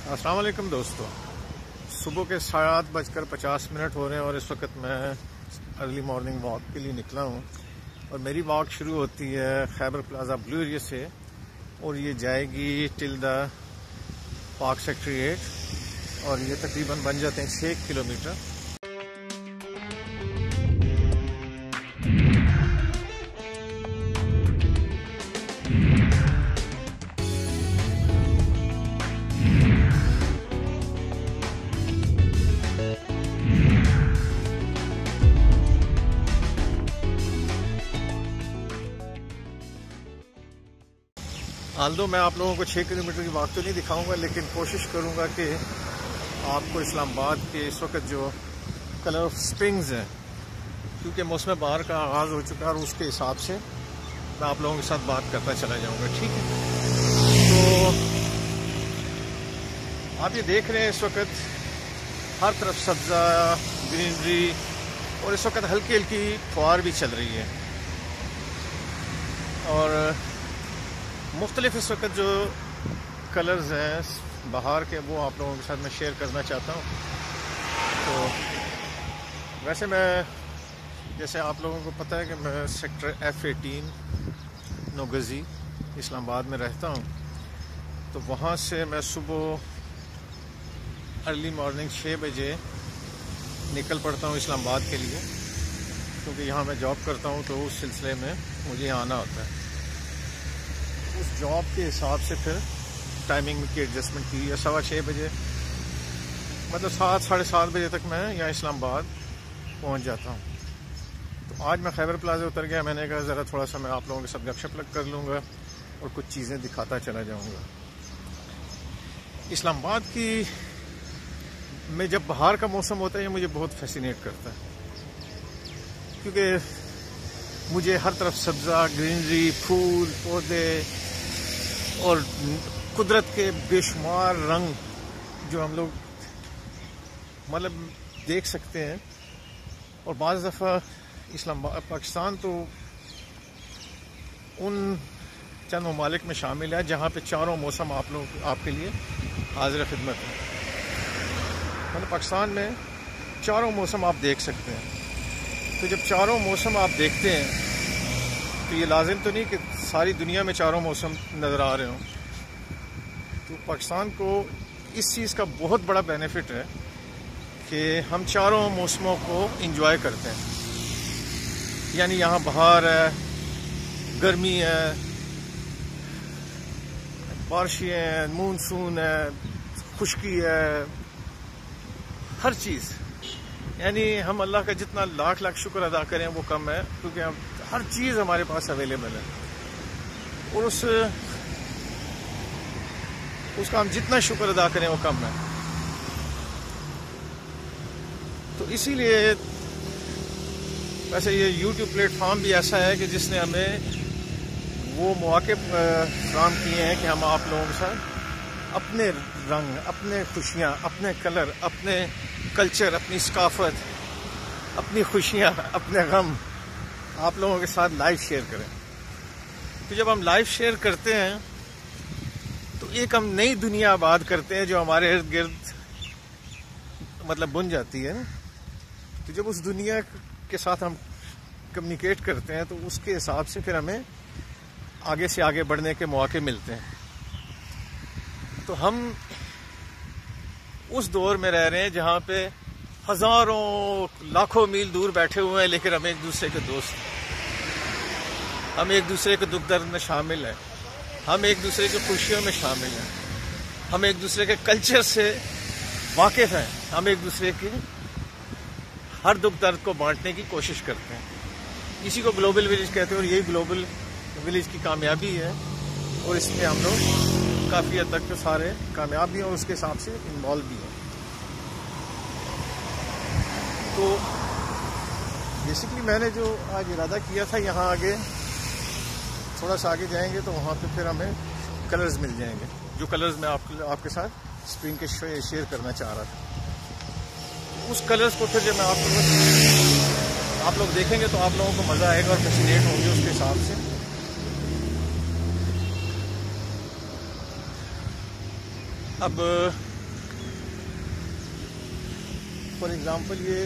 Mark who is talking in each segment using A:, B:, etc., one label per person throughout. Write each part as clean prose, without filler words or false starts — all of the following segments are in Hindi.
A: अस्सलाम वालेकुम दोस्तों, सुबह के 7:50 हो रहे हैं और इस वक्त मैं अर्ली मॉर्निंग वॉक के लिए निकला हूँ। और मेरी वॉक शुरू होती है खैबर प्लाजा ब्लू एरिया से और ये जाएगी टिल द पार्क सेक्टर 8 और ये तकरीबन बन जाते हैं 6 किलोमीटर। आल्दो मैं आप लोगों को 6 किलोमीटर की वॉक तो नहीं दिखाऊंगा, लेकिन कोशिश करूंगा कि आपको इस्लामाबाद के इस वक्त जो कलर ऑफ स्प्रिंग्स हैं, क्योंकि मौसम बहार का आगाज़ हो चुका है और उसके हिसाब से मैं आप लोगों के साथ बात करता चला जाऊंगा। ठीक है, तो आप ये देख रहे हैं इस वक्त हर तरफ सब्ज़ा ग्रीनरी और इस वक्त हल्की हल्की फुहार भी चल रही है और मुख्तलिफ इस वक्त जो कलर्स हैं बाहर के वो आप लोगों के साथ मैं शेयर करना चाहता हूँ। तो वैसे मैं, जैसे आप लोगों को पता है कि मैं सेक्टर F18 नौगज़ी इस्लामाबाद में रहता हूँ, तो वहाँ से मैं सुबह अर्ली मॉर्निंग 6 बजे निकल पड़ता हूँ इस्लामाबाद के लिए, क्योंकि यहाँ मैं जॉब करता हूँ तो उस सिलसिले में मुझे यहाँ आना होता है। उस जॉब के हिसाब से फिर टाइमिंग की एडजस्टमेंट की है। 6:15 बजे मतलब 7 साढ़े 7 बजे तक मैं यहाँ इस्लामाबाद पहुँच जाता हूँ। तो आज मैं खैबर प्लाजा उतर गया, मैंने कहा ज़रा थोड़ा सा मैं आप लोगों के साथ गपशप लग कर लूँगा और कुछ चीज़ें दिखाता चला जाऊँगा। इस्लामाबाद की में जब बाहर का मौसम होता है ये मुझे बहुत फैसिनेट करता है, क्योंकि मुझे हर तरफ सब्ज़ा ग्रीनरी, फूल पौधे और कुदरत के बेशुमार रंग जो हम लोग मतलब देख सकते हैं। और बाज़ दफ़ा इस्लामाबाद पाकिस्तान तो उन चंद ममालिक में शामिल है जहाँ पे चारों मौसम आप लोग आपके लिए हाजिर खिदमत है। मतलब पाकिस्तान में चारों मौसम आप देख सकते हैं। तो जब चारों मौसम आप देखते हैं तो ये लाजिम तो नहीं कि सारी दुनिया में चारों मौसम नज़र आ रहे हों। तो पाकिस्तान को इस चीज़ का बहुत बड़ा बेनिफिट है कि हम चारों मौसमों को इंजॉय करते हैं। यानी यहाँ बहार है, गर्मी है, बारिशें हैं, मानसून है, खुशकी है, हर चीज़। यानी हम अल्लाह का जितना लाख लाख शुक्र अदा करें वो कम है, क्योंकि हम हर चीज़ हमारे पास अवेलेबल है और उसका हम जितना शुक्र अदा करें वो कम है। तो इसीलिए वैसे ये YouTube प्लेटफॉर्म भी ऐसा है कि जिसने हमें वो मौके फराहम किए हैं कि हम आप लोगों के साथ अपने रंग, अपने खुशियाँ, अपने कलर, अपने कल्चर, अपनी सकाफत, अपनी खुशियाँ, अपने गम आप लोगों के साथ लाइव शेयर करें। तो जब हम लाइव शेयर करते हैं तो एक हम नई दुनिया आबाद करते हैं जो हमारे इर्द गिर्द मतलब बुन जाती है। तो जब उस दुनिया के साथ हम कम्युनिकेट करते हैं तो उसके हिसाब से फिर हमें आगे से आगे बढ़ने के मौके मिलते हैं। तो हम उस दौर में रह रहे हैं जहाँ पे हज़ारों लाखों मील दूर बैठे हुए हैं, लेकिन हम एक दूसरे के दोस्त हैं, हम एक दूसरे के दुख दर्द में शामिल हैं, हम एक दूसरे की खुशियों में शामिल हैं, हम एक दूसरे के कल्चर से वाकिफ़ हैं, हम एक दूसरे के हर दुख दर्द को बांटने की कोशिश करते हैं। इसी को ग्लोबल विलेज कहते हैं और यही ग्लोबल विलेज की कामयाबी है और इसमें हम लोग काफ़ी हद तक तो सारे कामयाब भी हैं और उसके हिसाब से इन्वॉल्व भी हैं। तो बेसिकली मैंने जो आज इरादा किया था, यहाँ आगे थोड़ा सा आगे जाएंगे तो वहाँ पे फिर हमें कलर्स मिल जाएंगे, जो कलर्स मैं आपके साथ स्प्रिंग के शेयर करना चाह रहा था। उस कलर्स को फिर जब मैं आप लोग देखेंगे तो आप लोगों को मज़ा आएगा और फैसिनेट होंगे उसके हिसाब से। अब फॉर एग्ज़ाम्पल ये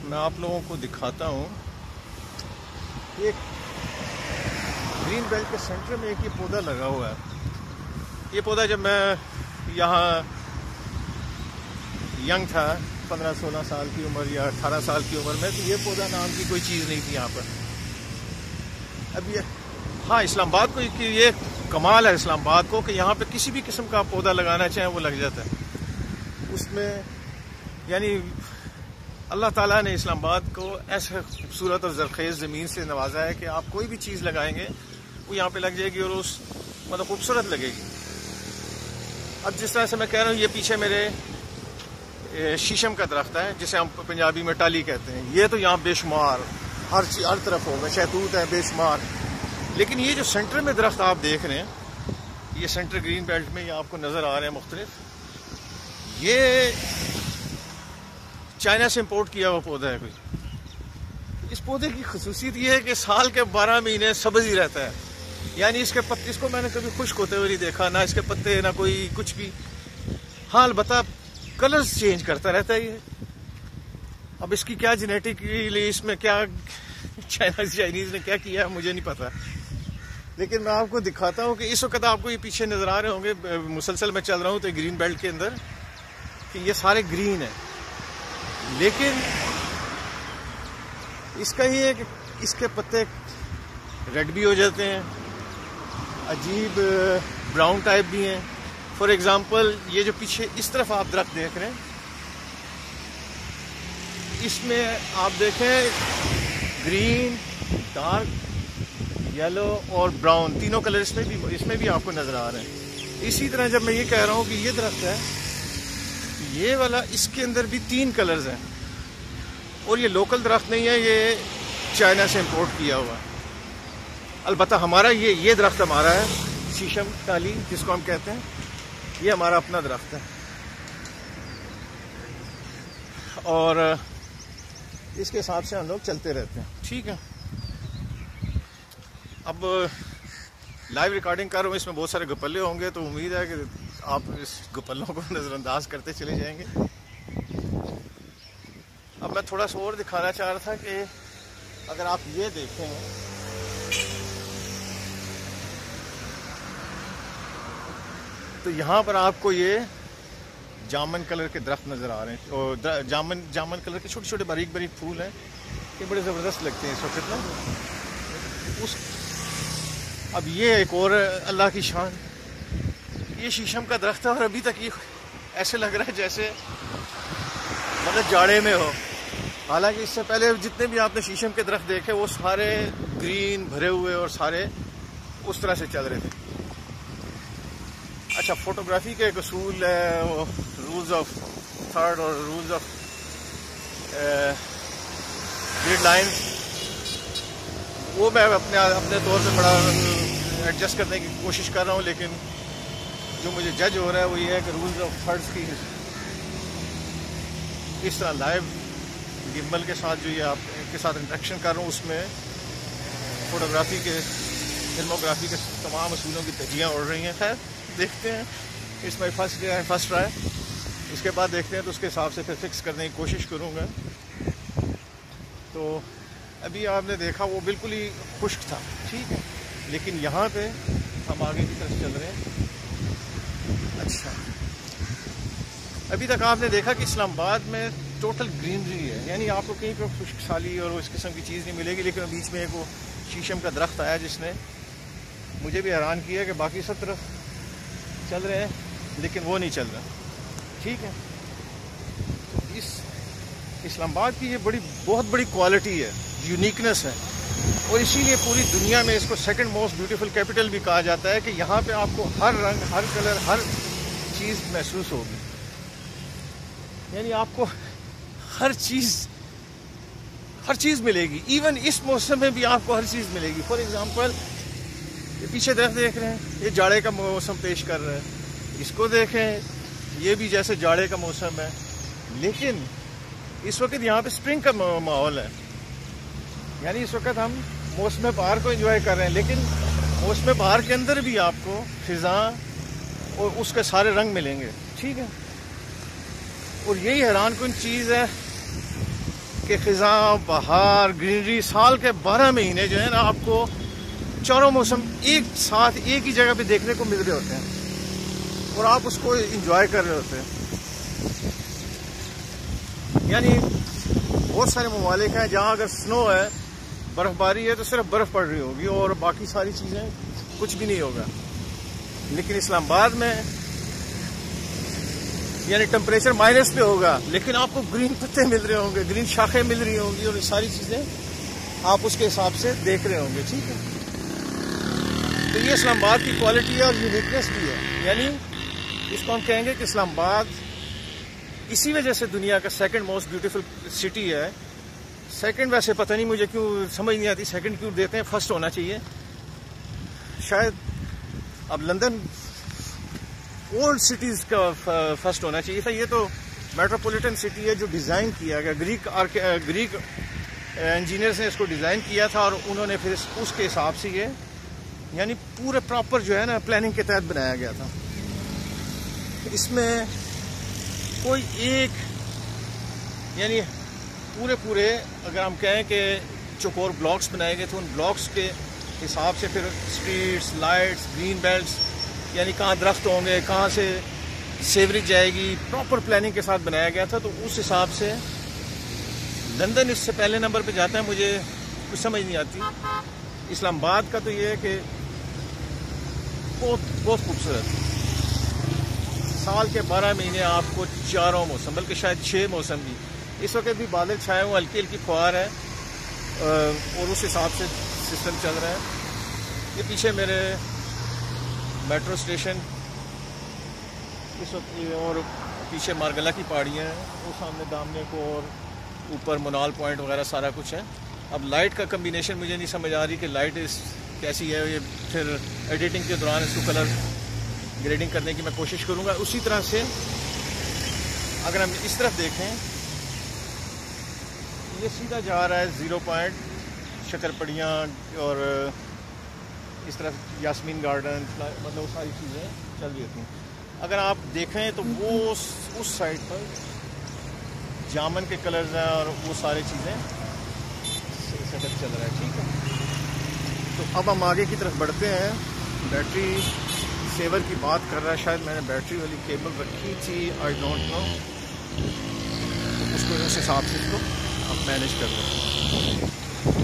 A: मैं आप लोगों को दिखाता हूँ। एक ग्रीन बेल्ट के सेंटर में एक ये पौधा लगा हुआ है। ये पौधा जब मैं यहाँ यंग था, 15-16 साल की उम्र या 18 साल की उम्र में, तो ये पौधा नाम की कोई चीज़ नहीं थी यहाँ पर। अब ये हाँ, इस्लामाबाद को ये कमाल है इस्लामाबाद को कि यहाँ पे किसी भी किस्म का पौधा लगाना चाहें वो लग जाता है उसमें। यानी अल्लाह ताला ने इस्लामाबाद को ऐसे खूबसूरत और ज़रखेज़ ज़मीन से नवाजा है कि आप कोई भी चीज़ लगाएंगे वो यहाँ पे लग जाएगी और उस मतलब खूबसूरत लगेगी। अब जिस तरह से मैं कह रहा हूँ, ये पीछे मेरे शीशम का दरख्त है जिसे हम पंजाबी में टाली कहते हैं। ये तो यहाँ बेशुमार हर तरफ होगा, शहतूत है बेशुमार। लेकिन ये जो सेंटर में दरख्त आप देख रहे हैं, ये सेंटर ग्रीन बेल्ट में ये आपको नज़र आ रहे हैं मुख्तलिफ, ये चाइना से इंपोर्ट किया हुआ पौधा है कोई। इस पौधे की खसूसियत ये है कि साल के 12 महीने सब्ज़ ही रहता है। यानी इसके पत्ते, इसको मैंने कभी खुश्क होते हुए नहीं देखा, ना इसके पत्ते ना कोई कुछ भी। हाँ, अलबत्ता कलर्स चेंज करता रहता है ये। अब इसकी क्या जेनेटिकली इसमें क्या चाइनीज़ ने क्या किया है मुझे नहीं पता, लेकिन मैं आपको दिखाता हूँ कि इस वक्त आपको ये पीछे नज़र आ रहे होंगे, मुसलसल मैं चल रहा हूँ तो ग्रीन बेल्ट के अंदर, कि ये सारे ग्रीन है। लेकिन इसका ये है कि इसके पत्ते रेड भी हो जाते हैं, अजीब ब्राउन टाइप भी हैं। फॉर एग्जांपल ये जो पीछे इस तरफ आप दरख्त देख रहे हैं, इसमें आप देखें ग्रीन, डार्क येलो और ब्राउन, तीनों कलर इसमें भी आपको नज़र आ रहे हैं। इसी तरह जब मैं ये कह रहा हूँ कि ये दरख्त है, ये वाला, इसके अंदर भी 3 कलर्स हैं और ये लोकल दरख्त नहीं है, ये चाइना से इंपोर्ट किया हुआ। अलबत्ता हमारा ये दरख्त हमारा है, शीशम टाली जिसको हम कहते हैं, ये हमारा अपना दरख्त है। और इसके हिसाब से हम लोग चलते रहते हैं, ठीक है। अब लाइव रिकॉर्डिंग कर रहा हूँ, इसमें बहुत सारे गपल्ले होंगे, तो उम्मीद है कि आप इस गपल्लों को नज़रअंदाज करते चले जाएंगे। अब मैं थोड़ा सा और दिखाना चाह रहा था कि अगर आप ये देखें, तो यहाँ पर आपको ये जामन कलर के दरख्त नज़र आ रहे हैं और जामन कलर के छोटे छोटे बारीक बारीक फूल हैं, ये बड़े ज़बरदस्त लगते हैं इस वक्त ना। अब ये एक और अल्लाह की शान, ये शीशम का दरख्त है और अभी तक ये ऐसे लग रहा है जैसे मतलब जाड़े में हो। हालांकि इससे पहले जितने भी आपने शीशम के दरख्त देखे वो सारे ग्रीन भरे हुए और सारे उस तरह से चल रहे थे। अच्छा, फोटोग्राफी के एक असूल है, वो रूल्स ऑफ थर्ड और रूल्स ऑफ ग्रिड लाइन, वो मैं अपने तौर पे बड़ा एडजस्ट करने की कोशिश कर रहा हूँ। लेकिन जो मुझे जज हो रहा है वो ये है कि रूल्स ऑफ थर्ड्स की इस तरह लाइव गिम्बल के साथ जो ये आपके साथ इंटरेक्शन कर रहा हूँ, उसमें फोटोग्राफी के, फिल्मोग्राफी के तमाम असूलों की धज्जियाँ उड़ रही हैं। खैर देखते हैं, इसमें फर्स्ट ट्राई, इसके बाद देखते हैं तो उसके हिसाब से फिर फिक्स करने की कोशिश करूँगा। तो अभी आपने देखा वो बिल्कुल ही खुश्क था, ठीक है, लेकिन यहाँ पे हम आगे की तरफ चल रहे हैं। अच्छा, अभी तक आपने देखा कि इस्लामाबाद में टोटल ग्रीनरी है, यानी आपको कहीं पर खुश्क साली और इस किस्म की चीज़ नहीं मिलेगी। लेकिन बीच में एक वो शीशम का दरख्त आया जिसने मुझे भी हैरान किया कि बाकी सब तरफ चल रहे हैं लेकिन वो नहीं चल रहा, ठीक है। तो इस इस्लामाबाद की ये बहुत बड़ी क्वालिटी है, यूनिकनेस है, और इसीलिए पूरी दुनिया में इसको सेकंड मोस्ट ब्यूटीफुल कैपिटल भी कहा जाता है कि यहाँ पे आपको हर रंग, हर कलर, हर चीज़ महसूस होगी। यानी आपको हर चीज़ मिलेगी, इवन इस मौसम में भी आपको हर चीज़ मिलेगी। फॉर एग्जांपल ये पीछे दरख्त देख रहे हैं, ये जाड़े का मौसम पेश कर रहा है, इसको देखें, ये भी जैसे जाड़े का मौसम है, लेकिन इस वक्त यहाँ पे स्प्रिंग का माहौल है। यानी इस वक्त हम मौसम बहार को एंजॉय कर रहे हैं, लेकिन मौसम बहार के अंदर भी आपको फिजा और उसके सारे रंग मिलेंगे, ठीक है। और यही हैरान कुन चीज़ है कि ख़िज़ा, बहार, ग्रीनरी, साल के 12 महीने जो है ना आपको चारों मौसम एक साथ एक ही जगह पे देखने को मिल रहे होते हैं और आप उसको इंजॉय कर रहे होते हैं। यानी बहुत सारे ममालिक हैं जहाँ अगर स्नो है, बर्फ़बारी है, तो सिर्फ बर्फ़ पड़ रही होगी और बाकी सारी चीज़ें कुछ भी नहीं होगा। लेकिन इस्लामाबाद में यानी टेम्परेचर माइनस पे होगा, लेकिन आपको ग्रीन पत्ते मिल रहे होंगे, ग्रीन शाखें मिल रही होंगी और ये सारी चीज़ें आप उसके हिसाब से देख रहे होंगे। ठीक है, तो ये इस्लामाबाद की क्वालिटी है और यूनिकनेस भी है। यानी इसको हम कहेंगे कि इस्लामाबाद इसी वजह से दुनिया का सेकंड मोस्ट ब्यूटीफुल सिटी है। सेकंड वैसे पता नहीं मुझे क्यों समझ नहीं आती, सेकंड क्यों देते हैं, फर्स्ट होना चाहिए शायद। अब लंदन ओल्ड सिटीज़ का फर्स्ट होना चाहिए था। ये तो मेट्रोपॉलिटन सिटी है जो डिज़ाइन किया गया, ग्रीक इंजीनियर्स ने इसको डिज़ाइन किया था और उन्होंने फिर उसके हिसाब से ये यानी पूरे प्रॉपर जो है ना प्लानिंग के तहत बनाया गया था। इसमें कोई एक यानी पूरे अगर हम कहें कि चौकोर ब्लॉक्स बनाए गए थे, उन ब्लॉक्स के हिसाब से फिर स्ट्रीट्स, लाइट्स, ग्रीन बेल्ट्स, यानी कहाँ दरख्त होंगे, कहाँ से सेवरेज जाएगी, प्रॉपर प्लानिंग के साथ बनाया गया था। तो उस हिसाब से लंदन इससे पहले नंबर पे जाता है, मुझे कुछ समझ नहीं आती। इस्लामाबाद का तो ये है कि बहुत खूबसूरत, साल के 12 महीने आपको चारों मौसम, बल्कि शायद 6 मौसम भी। इस वक्त भी बादल छाए हुए, हल्की हल्की फुहार है और उस हिसाब से सिस्टम चल रहा है। ये पीछे मेरे मेट्रो स्टेशन इस वक्त, और पीछे मारगला की पहाड़ियाँ हैं, वो सामने दामने को, और ऊपर मुनाल पॉइंट वगैरह सारा कुछ है। अब लाइट का कम्बिनेशन मुझे नहीं समझ आ रही कि लाइट कैसी है। ये फिर एडिटिंग के दौरान इसको कलर ग्रेडिंग करने की मैं कोशिश करूँगा। उसी तरह से अगर हम इस तरफ देखें, ये सीधा जा रहा है 0 पॉइंट, शक्करपड़ियाँ और इस तरफ यास्मीन गार्डन, मतलब सारी चीज़ें चल रही होती हैं। अगर आप देखें तो वो उस साइड पर जामन के कलर्स हैं और वो सारी चीज़ें सेटअप चल रहा है। ठीक है, तो अब हम आगे की तरफ बढ़ते हैं। बैटरी सेवर की बात कर रहा है, शायद मैंने बैटरी वाली केबल रखी थी, आई डोंट नो। तो उसको उस हिसाब से इसको आप मैनेज कर रहे हैं।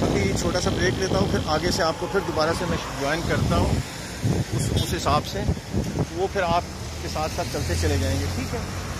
A: अभी छोटा सा ब्रेक लेता हूँ, फिर आगे से आपको फिर दोबारा से मैं ज्वाइन करता हूँ उस हिसाब से, वो फिर आपके साथ साथ चलते चले जाएंगे। ठीक है।